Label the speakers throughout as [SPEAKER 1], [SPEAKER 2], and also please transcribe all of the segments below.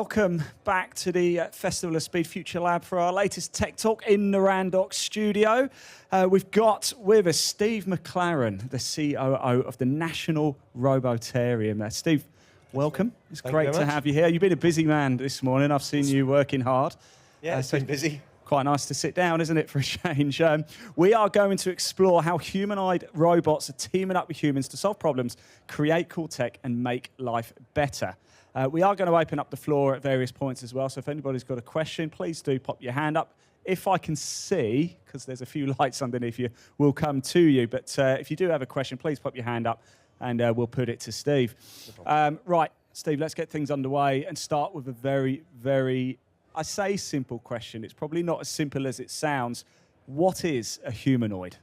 [SPEAKER 1] welcome back to the Festival of Speed FutureLab for our latest tech talk in the Randox studio. We've got with us Steve Maclaren, the COO of the National Robotarium. Steve, welcome. It's great to have you here. You've been a busy man this morning. I've seen you working hard.
[SPEAKER 2] Yeah, it's been busy.
[SPEAKER 1] Quite nice to sit down, isn't it, for a change? We are going to explore how humanoid robots are teaming up with humans to solve problems, create cool tech, and make life better. We are going to open up the floor at various points as well, so if anybody's got a question, please do pop your hand up. If I can see, because there's a few lights underneath you, we'll come to you. But if you do have a question, please pop your hand up, and we'll put it to Steve. Right, Steve, let's get things underway and start with a very, I say simple question. It's probably not as simple as it sounds. What is a humanoid?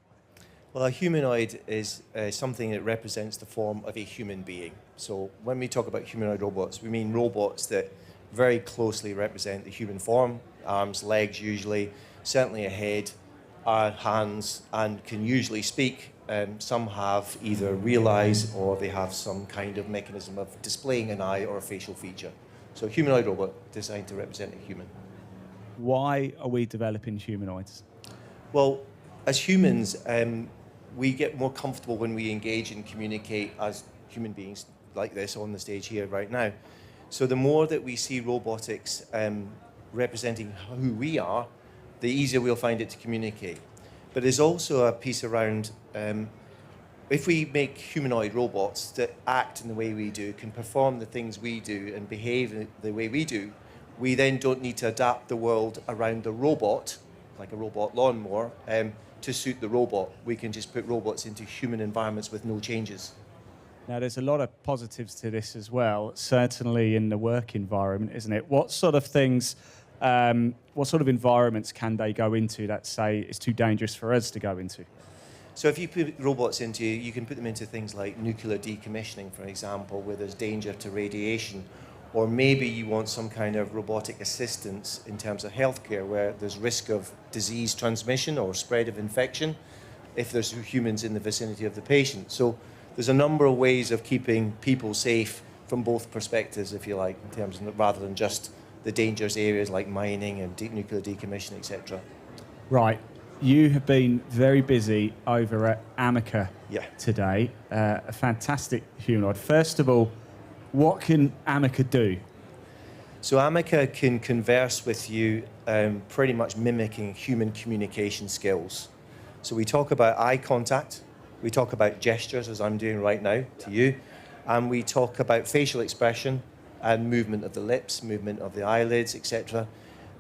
[SPEAKER 2] Well, a humanoid is something that represents the form of a human being. So when we talk about humanoid robots, we mean robots that very closely represent the human form, arms, legs usually, certainly a head, hands, and can usually speak. Some have either real eyes or they have some kind of mechanism of displaying an eye or a facial feature. So a humanoid robot designed to represent a human.
[SPEAKER 1] Why are we developing humanoids?
[SPEAKER 2] Well, as humans, we get more comfortable when we engage and communicate as human beings like this on the stage here right now. So the more that we see robotics representing who we are, the easier we'll find it to communicate. But there's also a piece around if we make humanoid robots that act in the way we do, can perform the things we do and behave the way we do, we then don't need to adapt the world around the robot, like a robot lawnmower, to suit the robot. We can just put robots into human environments with no changes.
[SPEAKER 1] Now, there's a lot of positives to this as well, certainly in the work environment, isn't it? What sort of things, what sort of environments can they go into that, say, it's too dangerous for us to go into?
[SPEAKER 2] So if you put robots into, you can put them into things like nuclear decommissioning, for example, where there's danger to radiation. Or maybe you want some kind of robotic assistance in terms of healthcare where there's risk of disease transmission or spread of infection if there's humans in the vicinity of the patient. So there's a number of ways of keeping people safe from both perspectives, if you like, in terms of rather than just the dangerous areas like mining and nuclear decommissioning, etc.
[SPEAKER 1] Right. You have been very busy over at Amica today. A fantastic humanoid. First of all, what can Amica do?
[SPEAKER 2] So Amica can converse with you pretty much mimicking human communication skills. So we talk about eye contact, we talk about gestures, as I'm doing right now to you, and we talk about facial expression and movement of the lips, movement of the eyelids, etc.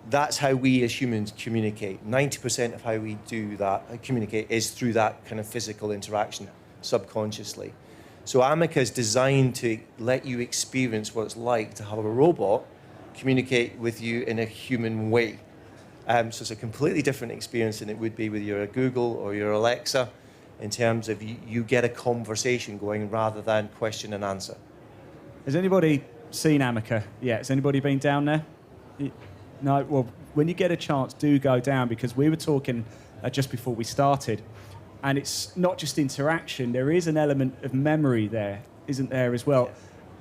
[SPEAKER 2] That's how we as humans communicate. 90% of how we do that, communicate, is through that kind of physical interaction, subconsciously. So Amica is designed to let you experience what it's like to have a robot communicate with you in a human way. So it's a completely different experience than it would be with your Google or your Alexa in terms of you get a conversation going rather than question and answer.
[SPEAKER 1] Has anybody seen Amica yet? Has anybody been down there? No? Well, when you get a chance, do go down, because we were talking just before we started. And it's not just interaction, there is an element of memory there, isn't there, as well?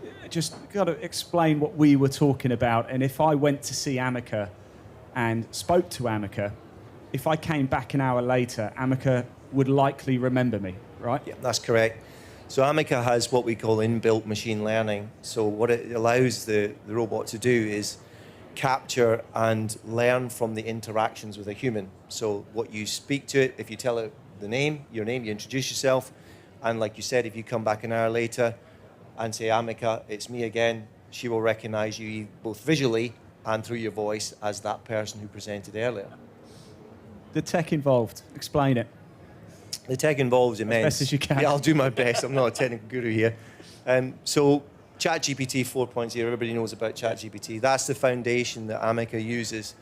[SPEAKER 1] Yeah. Just got to explain what we were talking about. And if I went to see Amica and spoke to Amica, if I came back an hour later, Amica would likely remember me, right?
[SPEAKER 2] Yeah, that's correct. So Amica has what we call inbuilt machine learning. So what it allows the robot to do is capture and learn from the interactions with a human. So what you speak to it, if you tell it your name, you introduce yourself, and like you said, if you come back an hour later and say, Amica, it's me again, she will recognize you both visually and through your voice as that person who presented earlier.
[SPEAKER 1] The tech involved, explain it.
[SPEAKER 2] The tech involved is immense.
[SPEAKER 1] As best as you can.
[SPEAKER 2] Yeah, I'll do my best. I'm not a technical guru here. So ChatGPT 4.0, everybody knows about ChatGPT. That's the foundation that Amica uses.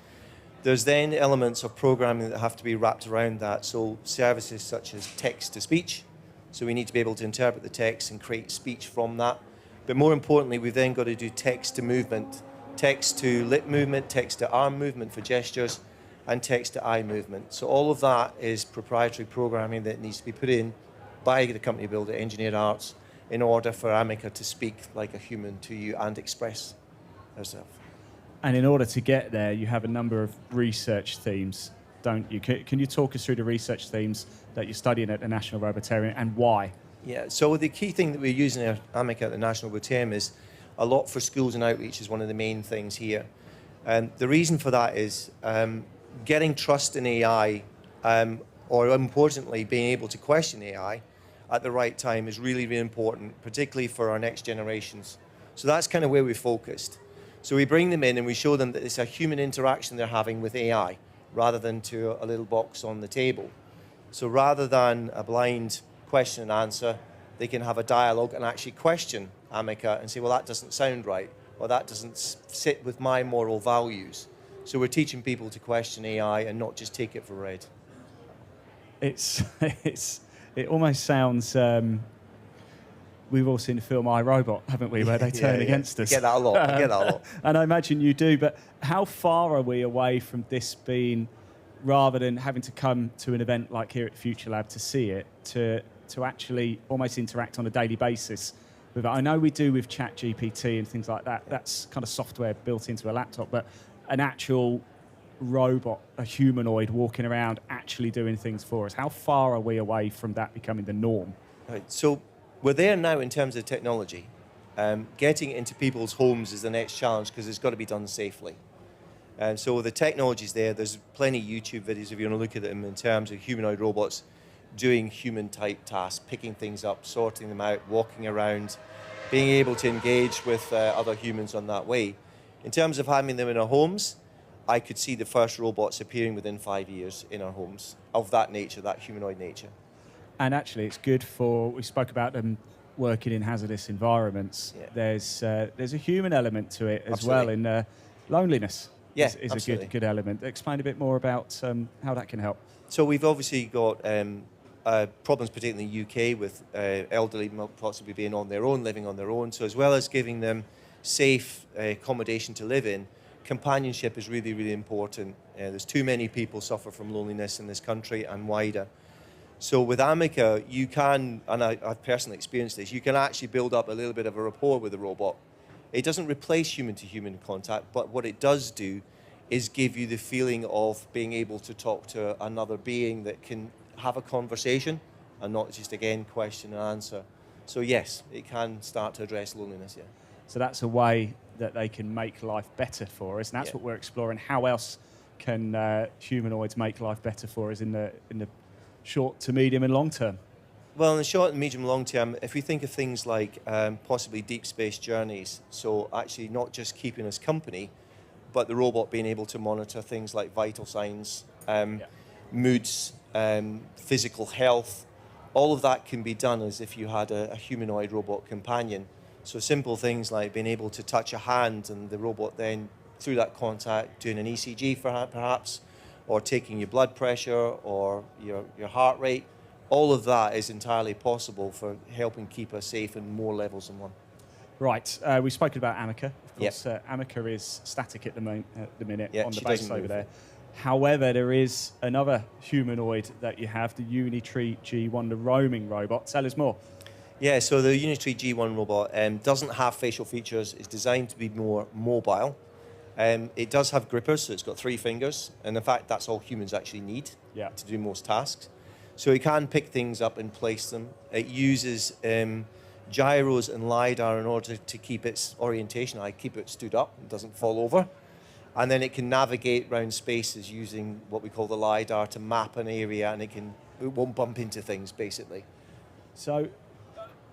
[SPEAKER 2] There's then elements of programming that have to be wrapped around that. So services such as text-to-speech. So we need to be able to interpret the text and create speech from that. But more importantly, we've then got to do text-to-movement, text-to-lip movement, text-to-arm movement for gestures, and text-to-eye movement. So all of that is proprietary programming that needs to be put in by the company builder, Engineered Arts, in order for Amica to speak like a human to you and express herself.
[SPEAKER 1] And in order to get there, you have a number of research themes, don't you? Can you talk us through the research themes that you're studying at the National Robotarium and why?
[SPEAKER 2] Yeah, so the key thing that we're using at Amica at the National Robotarium is a lot for schools and outreach is one of the main things here. And the reason for that is getting trust in AI, or importantly, being able to question AI at the right time is really, really important, particularly for our next generations. So that's kind of where we're focused. So we bring them in and we show them that it's a human interaction they're having with AI rather than to a little box on the table. So rather than a blind question and answer, they can have a dialogue and actually question Amica and say, well, that doesn't sound right, or that doesn't sit with my moral values. So we're teaching people to question AI and not just take it for read.
[SPEAKER 1] It almost sounds. We've all seen the film I, Robot, haven't we, where they turn against us?
[SPEAKER 2] I get that a lot.
[SPEAKER 1] And I imagine you do, but how far are we away from this being, rather than having to come to an event like here at FutureLab to see it, to actually almost interact on a daily basis with it? I know we do with ChatGPT and things like that. That's kind of software built into a laptop, but an actual robot, a humanoid walking around actually doing things for us. How far are we away from that becoming the norm?
[SPEAKER 2] Right, so we're there now in terms of technology. Getting into people's homes is the next challenge because it's got to be done safely. And so the technology's there. There's plenty of YouTube videos if you want to look at them in terms of humanoid robots doing human-type tasks, picking things up, sorting them out, walking around, being able to engage with other humans on that way. In terms of having them in our homes, I could see the first robots appearing within 5 years in our homes of that nature, that humanoid nature.
[SPEAKER 1] And actually, it's good for, we spoke about them working in hazardous environments. Yeah. There's a human element to it as well in loneliness.
[SPEAKER 2] Yeah,
[SPEAKER 1] is a good element. Explain a bit more about how that can help.
[SPEAKER 2] So we've obviously got problems, particularly in the UK, with elderly possibly being on their own, living on their own. So as well as giving them safe accommodation to live in, companionship is really, really important. There's too many people suffer from loneliness in this country and wider. So with Amica, you can, and I've personally experienced this, you can actually build up a little bit of a rapport with the robot. It doesn't replace human-to-human contact, but what it does do is give you the feeling of being able to talk to another being that can have a conversation and not just, again, question and answer. So yes, it can start to address loneliness, yeah.
[SPEAKER 1] So that's a way that they can make life better for us, and that's what we're exploring. How else can humanoids make life better for us in the short to medium and long term?
[SPEAKER 2] Well, in the short and medium long term, if we think of things like possibly deep space journeys, so actually not just keeping us company, but the robot being able to monitor things like vital signs, moods, physical health, all of that can be done as if you had a humanoid robot companion. So simple things like being able to touch a hand and the robot then, through that contact, doing an ECG perhaps, or taking your blood pressure or your heart rate. All of that is entirely possible for helping keep us safe in more levels than one.
[SPEAKER 1] Right, we've spoken about Amica. Of course, Amica is static at the minute on the base over there. However, there is another humanoid that you have, the Unitree G1, the roaming robot. Tell us more.
[SPEAKER 2] Yeah, so the Unitree G1 robot doesn't have facial features. It's designed to be more mobile. It does have grippers, so it's got 3 fingers. And in fact, that's all humans actually need to do most tasks. So it can pick things up and place them. It uses gyros and LiDAR in order to keep its orientation, keep it stood up, it doesn't fall over. And then it can navigate around spaces using what we call the LiDAR to map an area, and it won't bump into things, basically.
[SPEAKER 1] So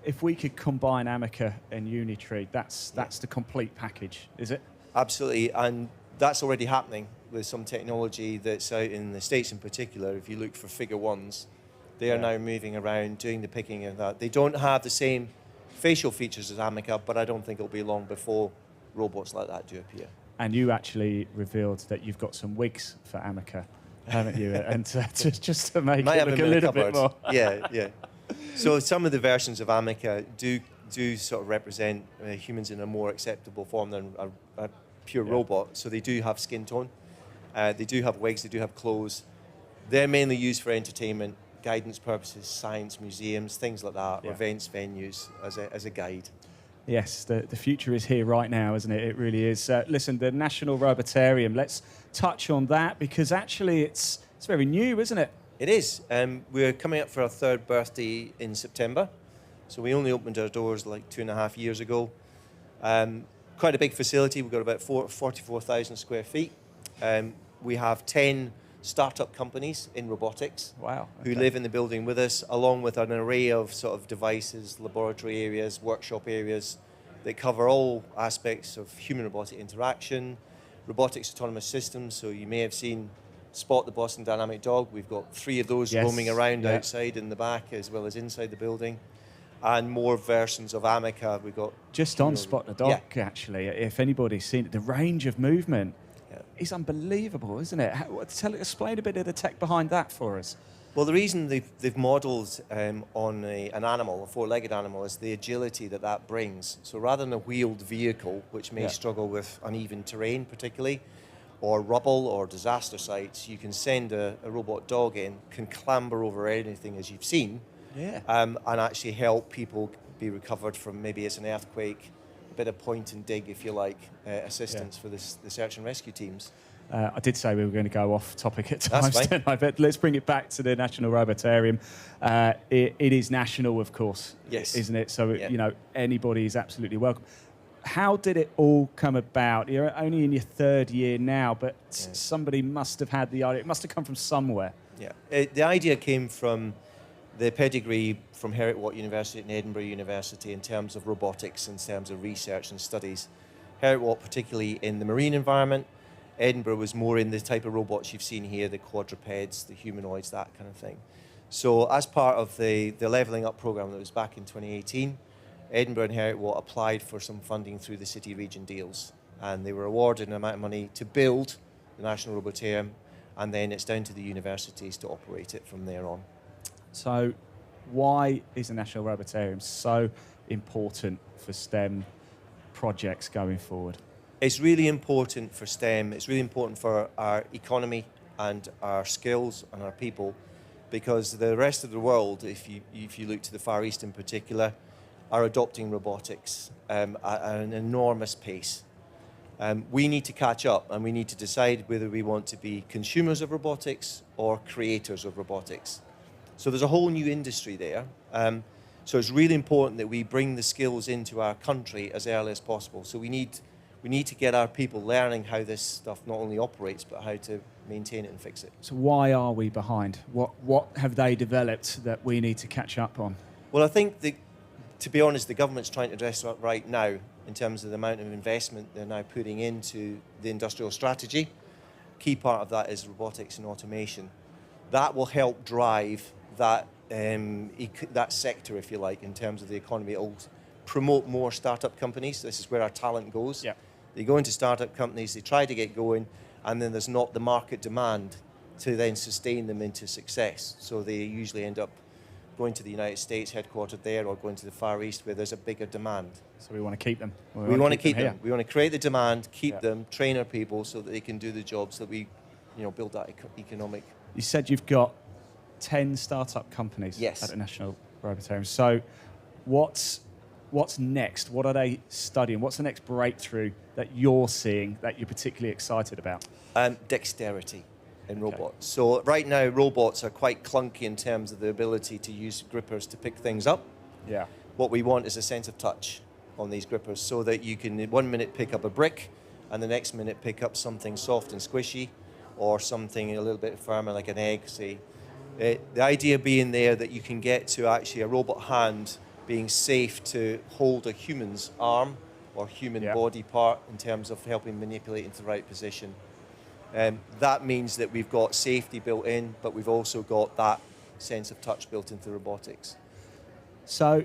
[SPEAKER 1] if we could combine Amica and Unitree, that's the complete package, is it?
[SPEAKER 2] Absolutely, and that's already happening with some technology that's out in the States in particular. If you look for figure ones, they are now moving around, doing the picking of that. They don't have the same facial features as Amica, but I don't think it'll be long before robots like that do appear.
[SPEAKER 1] And you actually revealed that you've got some wigs for Amica, haven't you? And just to make it look a little bit more.
[SPEAKER 2] Yeah. So some of the versions of Amica do sort of represent humans in a more acceptable form than a pure robot. So they do have skin tone, they do have wigs, they do have clothes. They're mainly used for entertainment, guidance purposes, science museums, things like that, events, venues, as a guide.
[SPEAKER 1] Yes, the future is here right now, isn't it? It really is. Listen, the National Robotarium, let's touch on that because actually it's very new, isn't it?
[SPEAKER 2] It is. We're coming up for our 3rd birthday in September. So we only opened our doors like 2.5 years ago. Quite a big facility. We've got about 44,000 square feet. We have 10 startup companies in robotics.
[SPEAKER 1] Wow.
[SPEAKER 2] Who live in the building with us, along with an array of sort of devices, laboratory areas, workshop areas that cover all aspects of human-robotic interaction, robotics autonomous systems. So you may have seen Spot the Boston Dynamic Dog. We've got 3 of those roaming around outside in the back as well as inside the building. And more versions of Amica. We've got
[SPEAKER 1] just on Spot the Dog, actually. If anybody's seen it, the range of movement is unbelievable, isn't it? Explain a bit of the tech behind that for us.
[SPEAKER 2] Well, the reason they've modelled on an animal, a 4-legged animal, is the agility that brings. So rather than a wheeled vehicle, which may struggle with uneven terrain particularly, or rubble or disaster sites, you can send a robot dog in, can clamber over anything as you've seen, and actually help people be recovered from maybe it's an earthquake, a bit of point and dig, if you like, assistance for the search and rescue teams.
[SPEAKER 1] I did say we were going to go off topic at times, didn't I? But let's bring it back to the National Robotarium. It is national, of course, isn't it? So, you know, anybody is absolutely welcome. How did it all come about? You're only in your 3rd year now, but somebody must have had the idea. It must have come from somewhere.
[SPEAKER 2] Yeah, the idea came from the pedigree from Heriot-Watt University and Edinburgh University in terms of robotics, in terms of research and studies. Heriot-Watt particularly in the marine environment. Edinburgh was more in the type of robots you've seen here, the quadrupeds, the humanoids, that kind of thing. So as part of the Levelling Up programme that was back in 2018, Edinburgh and Heriot-Watt applied for some funding through the city region deals. And they were awarded an amount of money to build the National Robotarium, and then it's down to the universities to operate it from there on.
[SPEAKER 1] So why is the National Robotarium so important for STEM projects going forward?
[SPEAKER 2] It's really important for STEM. It's really important for our economy and our skills and our people, because the rest of the world, if you look to the Far East in particular, are adopting robotics at an enormous pace. We need to catch up, and we need to decide whether we want to be consumers of robotics or creators of robotics. So there's a whole new industry there. So it's really important that we bring the skills into our country as early as possible. So we need to get our people learning how this stuff not only operates, but how to maintain it and fix it.
[SPEAKER 1] So why are we behind? What have they developed that we need to catch up on?
[SPEAKER 2] Well, I think, to be honest, the government's trying to address that right now in terms of the amount of investment they're now putting into the industrial strategy. Key part of that is robotics and automation. That will help drive that sector, if you like, in terms of the economy. It will promote more startup companies. This is where our talent goes. They go into startup companies, they try to get going, and then there's not the market demand to then sustain them into success. So they usually end up going to the United States, headquartered there, or going to the Far East where there's a bigger demand.
[SPEAKER 1] So we want to keep them.
[SPEAKER 2] We want to keep them. We want to create the demand, keep them, train our people so that they can do the jobs that we, build that economic.
[SPEAKER 1] You said you've got 10 startup companies at the National Robotarium. So what's next? What are they studying? What's the next breakthrough that you're seeing that you're particularly excited about?
[SPEAKER 2] Dexterity in robots. So right now, robots are quite clunky in terms of the ability to use grippers to pick things up.
[SPEAKER 1] Yeah.
[SPEAKER 2] What we want is a sense of touch on these grippers so that you can, in 1 minute, pick up a brick, and the next minute pick up something soft and squishy, or something a little bit firmer like an egg, say. The idea being there that you can get to actually a robot hand being safe to hold a human's arm or human body part in terms of helping manipulate into the right position. That means that we've got safety built in, but we've also got that sense of touch built into robotics.
[SPEAKER 1] So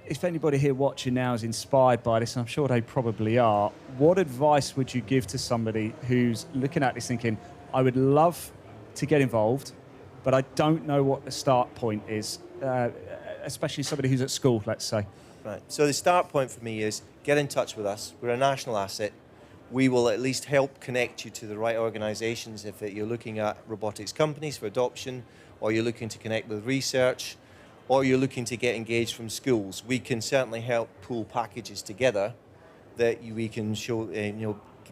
[SPEAKER 1] if anybody here watching now is inspired by this, and I'm sure they probably are, what advice would you give to somebody who's looking at this thinking, I would love to get involved, but I don't know what the start point is, especially somebody who's at school, let's say?
[SPEAKER 2] Right. So the start point for me is get in touch with us. We're a national asset. We will at least help connect you to the right organisations if you're looking at robotics companies for adoption, or you're looking to connect with research, or you're looking to get engaged from schools, we can certainly help pull packages together that we can show,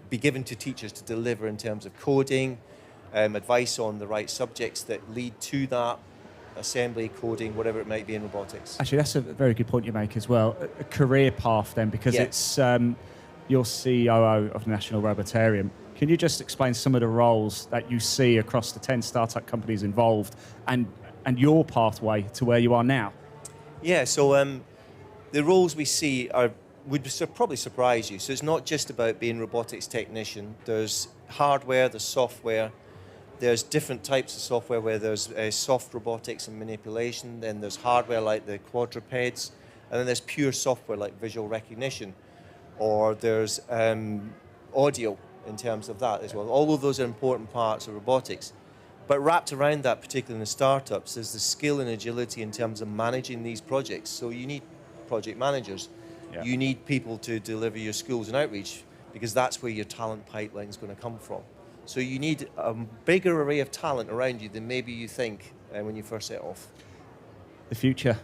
[SPEAKER 2] be given to teachers to deliver in terms of coding, advice on the right subjects that lead to that, assembly, coding, whatever it might be in robotics.
[SPEAKER 1] Actually, that's a very good point you make as well. A career path then, because it's your COO of the National Robotarium. Can you just explain some of the roles that you see across the 10 startup companies involved and your pathway to where you are now?
[SPEAKER 2] Yeah, so the roles we see would probably surprise you. So it's not just about being robotics technician. There's hardware, there's software, there's different types of software where there's soft robotics and manipulation, then there's hardware like the quadrupeds, and then there's pure software like visual recognition, or there's audio in terms of that as well. All of those are important parts of robotics. But wrapped around that, particularly in the startups, is the skill and agility in terms of managing these projects. So you need project managers. Yeah. You need people to deliver your schools and outreach, because that's where your talent pipeline is going to come from. So you need a bigger array of talent around you than maybe you think when you first set off.
[SPEAKER 1] The future,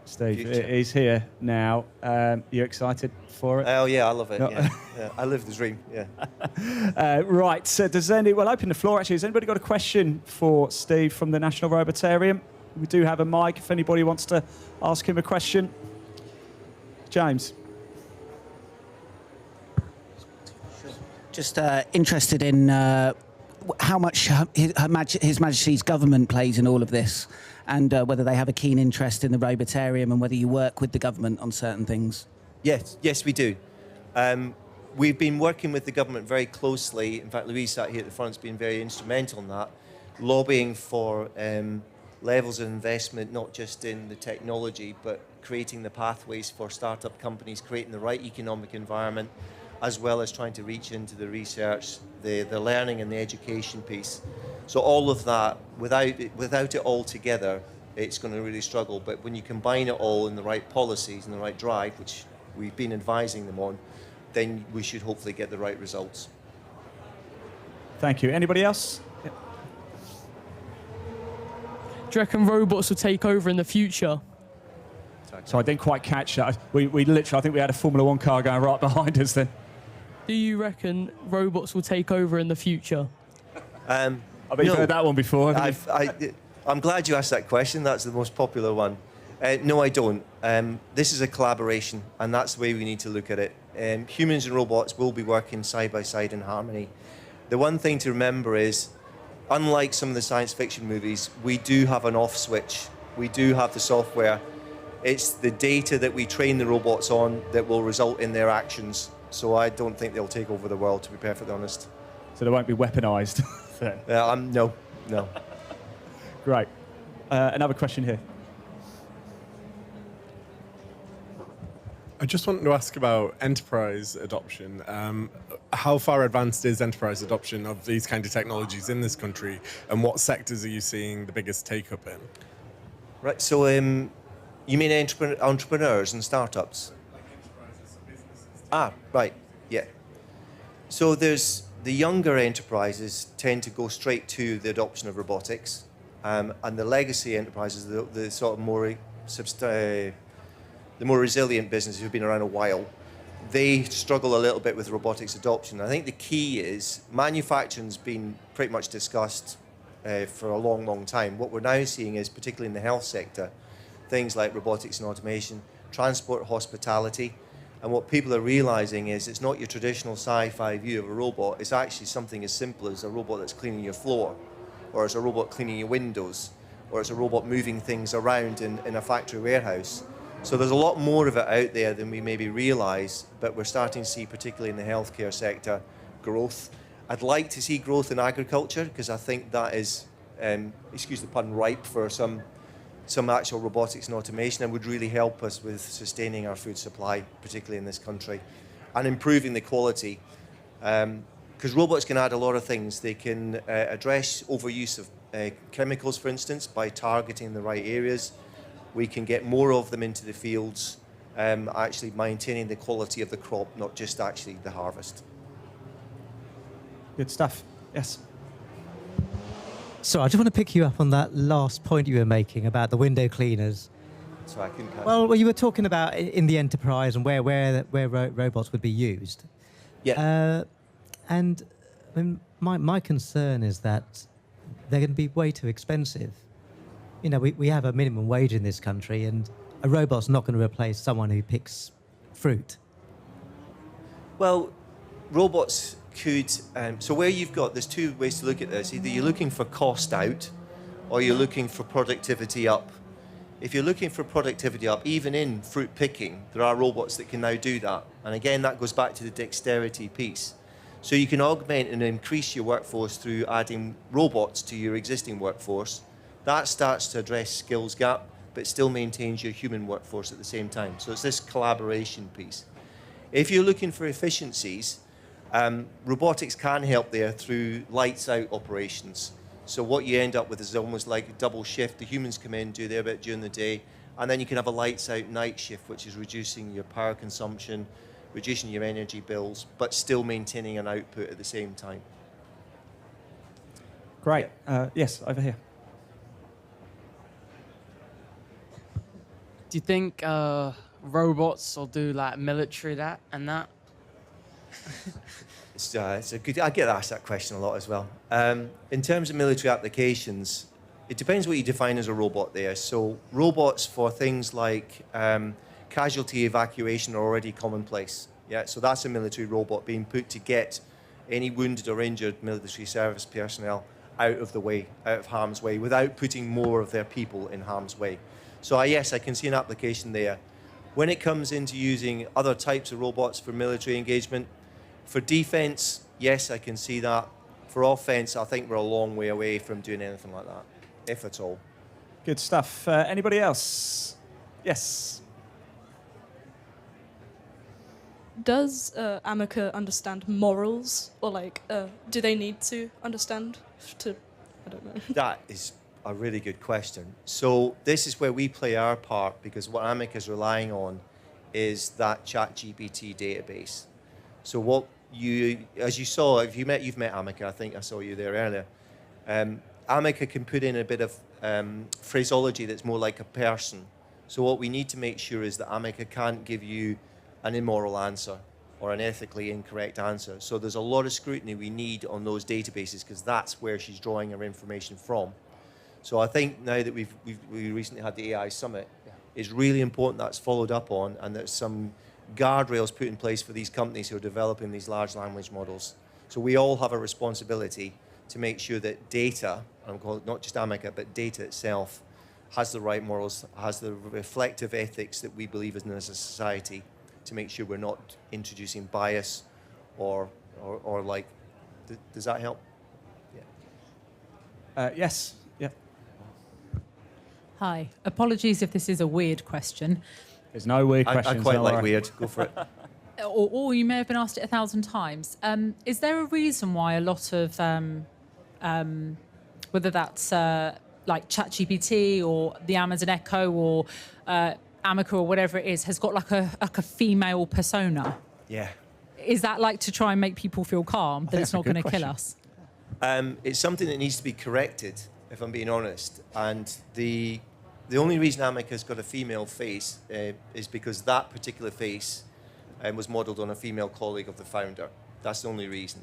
[SPEAKER 1] Steve, is here now. You excited for it?
[SPEAKER 2] Oh yeah, I love it. No. Yeah. I live the dream. Yeah.
[SPEAKER 1] Right. So we'll open the floor. Actually, has anybody got a question for Steve from the National Robotarium? We do have a mic if anybody wants to ask him a question. James.
[SPEAKER 3] Just interested in how much His Majesty's government plays in all of this, and whether they have a keen interest in the Robotarium, and whether you work with the government on certain things.
[SPEAKER 2] Yes, we do. We've been working with the government very closely. In fact, Louise sat here at the front has been very instrumental in that, lobbying for levels of investment, not just in the technology, but creating the pathways for startup companies, creating the right economic environment, as well as trying to reach into the research, the learning and the education piece. So all of that, without it all together, it's going to really struggle. But when you combine it all in the right policies and the right drive, which we've been advising them on, then we should hopefully get the right results.
[SPEAKER 1] Thank you. Anybody else? Yep.
[SPEAKER 4] Do you reckon robots will take over in the future?
[SPEAKER 1] So I didn't quite catch that. We literally, I think we had a Formula One car going right behind us then.
[SPEAKER 4] Do you reckon robots will take over in the future?
[SPEAKER 1] I bet you've heard that one before.
[SPEAKER 2] I'm glad you asked that question. That's the most popular one. No, I don't. This is a collaboration, and that's the way we need to look at it. Humans and robots will be working side by side in harmony. The one thing to remember is, unlike some of the science fiction movies, we do have an off switch. We do have the software. It's the data that we train the robots on that will result in their actions. So I don't think they'll take over the world, to be perfectly honest.
[SPEAKER 1] So they won't be weaponized then?
[SPEAKER 2] No.
[SPEAKER 1] Great. Another question here.
[SPEAKER 5] I just wanted to ask about enterprise adoption. How far advanced is enterprise adoption of these kind of technologies in this country, and what sectors are you seeing the biggest take-up in?
[SPEAKER 2] Right, so you mean entrepreneurs and startups?
[SPEAKER 5] Like enterprises, businesses.
[SPEAKER 2] Right, yeah. So there's the younger enterprises tend to go straight to the adoption of robotics, and the legacy enterprises, the sort of more the more resilient businesses who've been around a while, they struggle a little bit with robotics adoption. I think the key is manufacturing's been pretty much discussed for a long, long time. What we're now seeing is, particularly in the health sector, things like robotics and automation, transport, hospitality, and what people are realizing is it's not your traditional sci-fi view of a robot. It's actually something as simple as a robot that's cleaning your floor, or it's a robot cleaning your windows, or it's a robot moving things around in a factory warehouse. So there's a lot more of it out there than we maybe realize, but we're starting to see, particularly in the healthcare sector, growth. I'd like to see growth in agriculture, because I think that is, excuse the pun, ripe for some actual robotics and automation, and would really help us with sustaining our food supply, particularly in this country, and improving the quality. Because robots can add a lot of things. They can address overuse of chemicals, for instance, by targeting the right areas. We can get more of them into the fields, actually maintaining the quality of the crop, not just actually the harvest.
[SPEAKER 1] Good stuff. Yes.
[SPEAKER 6] So I just want to pick you up on that last point you were making about the window cleaners
[SPEAKER 2] So I couldn't catch.
[SPEAKER 6] Well, you were talking about in the enterprise and where robots would be used.
[SPEAKER 2] Yeah.
[SPEAKER 6] And I mean, my concern is that they're going to be way too expensive. You know, we have a minimum wage in this country, and a robot's not going to replace someone who picks fruit.
[SPEAKER 2] Well, robots could. So where you've got, there's two ways to look at this. Either you're looking for cost out, or you're looking for productivity up. If you're looking for productivity up, even in fruit picking, there are robots that can now do that. And again, that goes back to the dexterity piece. So you can augment and increase your workforce through adding robots to your existing workforce. That starts to address skills gap, but still maintains your human workforce at the same time. So it's this collaboration piece. If you're looking for efficiencies, robotics can help there through lights out operations. So what you end up with is almost like a double shift. The humans come in, do their bit during the day, and then you can have a lights out night shift, which is reducing your power consumption, reducing your energy bills, but still maintaining an output at the same time.
[SPEAKER 1] Great. Yes, over here.
[SPEAKER 7] Do you think robots will do like military that and that?
[SPEAKER 2] It's a good. I get asked that question a lot as well. In terms of military applications, it depends what you define as a robot there. So robots for things like casualty evacuation are already commonplace. Yeah, so that's a military robot being put to get any wounded or injured military service personnel out of the way, out of harm's way, without putting more of their people in harm's way. So yes, I can see an application there. When it comes into using other types of robots for military engagement, for defense, yes, I can see that. For offense, I think we're a long way away from doing anything like that, if at all.
[SPEAKER 1] Good stuff. Anybody else? Yes.
[SPEAKER 8] Does Amica understand morals, or like, do they need to understand to? I don't know.
[SPEAKER 2] That is a really good question. So this is where we play our part, because what Amica is relying on is that ChatGPT database. So what you, as you saw, if you've met Amica, I think I saw you there earlier. Amica can put in a bit of phraseology that's more like a person. So what we need to make sure is that Amica can't give you an immoral answer or an ethically incorrect answer. So there's a lot of scrutiny we need on those databases, because that's where she's drawing her information from. So I think now that we recently had the AI Summit, it's really important that's followed up on, and that some guardrails put in place for these companies who are developing these large language models. So we all have a responsibility to make sure that data, I'm calling it not just Amica, but data itself, has the right morals, has the reflective ethics that we believe in as a society, to make sure we're not introducing bias or like, does that help? Yeah.
[SPEAKER 1] Yes. Yeah.
[SPEAKER 9] Hi. Apologies if this is a weird question.
[SPEAKER 1] There's no weird questions.
[SPEAKER 2] I quite
[SPEAKER 1] don't
[SPEAKER 2] like
[SPEAKER 1] worry.
[SPEAKER 2] weird. Go for it.
[SPEAKER 9] Or you may have been asked it 1,000 times. Is there a reason why a lot of, whether that's like ChatGPT or the Amazon Echo or Amica or whatever it is, has got like a female persona?
[SPEAKER 2] Yeah.
[SPEAKER 9] Is that like to try and make people feel calm, that it's
[SPEAKER 1] that's a
[SPEAKER 9] not
[SPEAKER 1] good
[SPEAKER 9] going to kill
[SPEAKER 1] question.
[SPEAKER 9] us?
[SPEAKER 2] It's something that needs to be corrected, if I'm being honest. And the only reason Amica's got a female face is because that particular face was modelled on a female colleague of the founder. That's the only reason.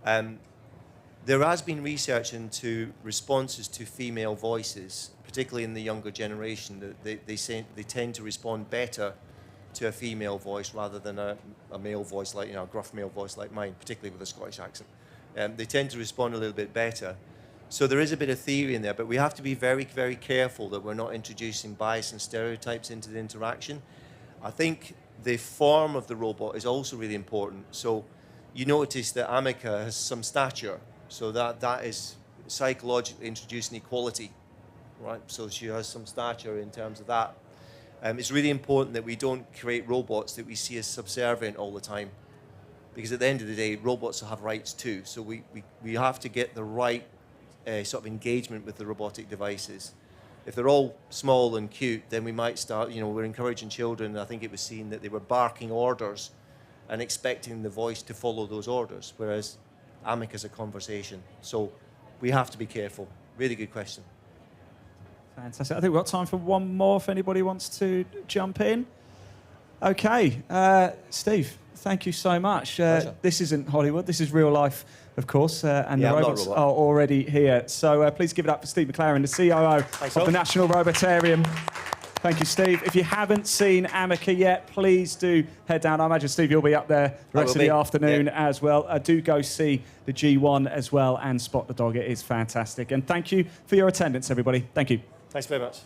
[SPEAKER 2] There has been research into responses to female voices, particularly in the younger generation. They tend to respond better to a female voice rather than a male voice, like, a gruff male voice like mine, particularly with a Scottish accent. They tend to respond a little bit better. So there is a bit of theory in there, but we have to be very, very careful that we're not introducing bias and stereotypes into the interaction. I think the form of the robot is also really important. So you notice that Amica has some stature, so that is psychologically introducing equality, right? So she has some stature in terms of that. It's really important that we don't create robots that we see as subservient all the time, because at the end of the day, robots will have rights too. So we have to get the right sort of engagement with the robotic devices. If they're all small and cute, then we might start, we're encouraging children. I think it was seen that they were barking orders and expecting the voice to follow those orders, whereas Amica's a conversation. So we have to be careful. Really good question.
[SPEAKER 1] Fantastic. I think we've got time for one more if anybody wants to jump in. Okay, Steve, thank you so much. This isn't Hollywood, this is real life, of course, and the robots are already here. So please give it up for Steve Maclaren, the COO of the National Robotarium. Thank you, Steve. If you haven't seen Amica yet, please do head down. I imagine, Steve, you'll be up there the rest of the afternoon as well. Do go see the G1 as well and spot the dog. It is fantastic. And thank you for your attendance, everybody. Thank you.
[SPEAKER 2] Thanks very much.